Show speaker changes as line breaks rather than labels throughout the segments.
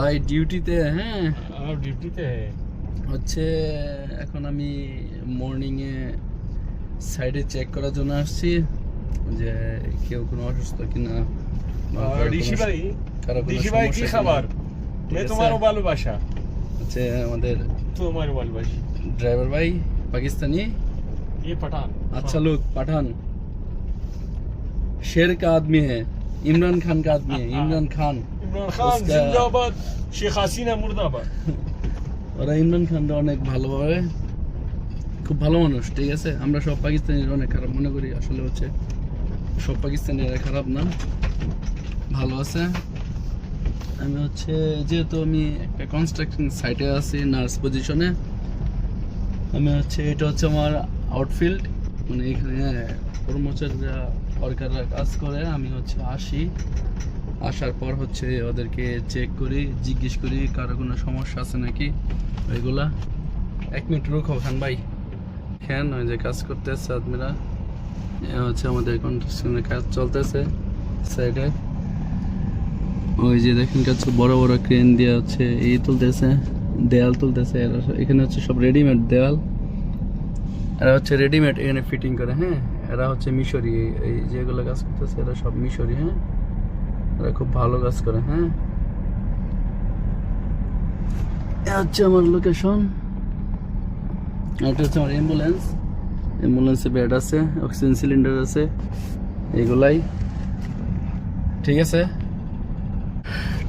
ভাই ডিউটিতে। হ্যাঁ
ডিউটিতে
হচ্ছে এখন আমি মর্নিং এ সাইডে চেক করার জন্য আসছি যে কেউ কোনো অসুস্থ কিনা বা কারো কোনো
ঋষি ভাই কি
সমস্যা
খবর?
কিনা।
मैं
ঠিক আছে?
तुम्हारो ভালোবাসা
হচ্ছে আমাদের
तुम्हारो ভালোবাসি
ড্রাইভার ভাই পাকিস্তানি।
ये पठान
अच्छा लोग पठान शेर का आदमी है, इमरान खान का आदमी है, इमरान खान।
ইমরান খান
उसका-
জিন্দাবাদ শেখ হাসিনা মুর্দাবাদ
ওরা ইমরান খানটা অনেক ভালোভাবে, খুব ভালো মানুষ। ঠিক আছে, আমরা সব পাকিস্তানিরা অনেক খারাপ মনে করি, আসলে হচ্ছে সব পাকিস্তানিরা খারাপ না, ভালো আছে। আমি হচ্ছে যেহেতু আমি একটা কনস্ট্রাকশন সাইটে আছি নার্স পজিশনে, আমি হচ্ছে এটা হচ্ছে আমার আউটফিল্ড, মানে এখানে কর্মচারীরা ওয়ার্কাররা কাজ করে। আমি হচ্ছে আসি, আসার পর হচ্ছে ওদেরকে চেক করি, জিজ্ঞেস করি কারো কোনো সমস্যা আছে নাকি ওইগুলা। 1 মিনিট রুখো খান ভাই, খেন ওই যে কাজ করতেছে আদমিরা। হচ্ছে আমাদের কনস্ট্রাকশনের কাজ চলতেছে সাইডে, ওই যে দেখেন কাজ বড় বড় ক্রেন দিয়ে হচ্ছে এই তুলতেছে, দেয়াল তুলতেছে। এখানে হচ্ছে সব রেডিমেড দেয়াল, এরা হচ্ছে রেডিমেড এখানে ফিটিং করে। হ্যাঁ, এরা হচ্ছে মিশরি, এই যেগুলো কাজ করতেছে এরা সব মিশরি। হ্যাঁ, এরা খুব ভালো কাজ করে। হ্যাঁ, এটা হচ্ছে আমার লোকেশন, এটা হচ্ছে আমার অ্যাম্বুলেন্স। অ্যাম্বুলেন্সে বেড আছে, অক্সিজেন সিলিন্ডার আছে, এগুলাই। ঠিক আছে,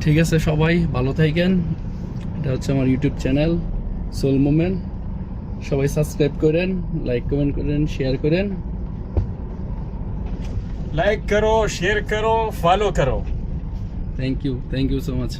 ঠিক আছে, সবাই ভালো থাকেন। এটা হচ্ছে আমার ইউটিউব চ্যানেল সোল মুভমেন্ট, সবাই সাবস্ক্রাইব করেন, লাইক কমেন্ট করেন, শেয়ার করেন।
লাইক করো, শেয়ার করো, ফলো করো।
Thank you so much.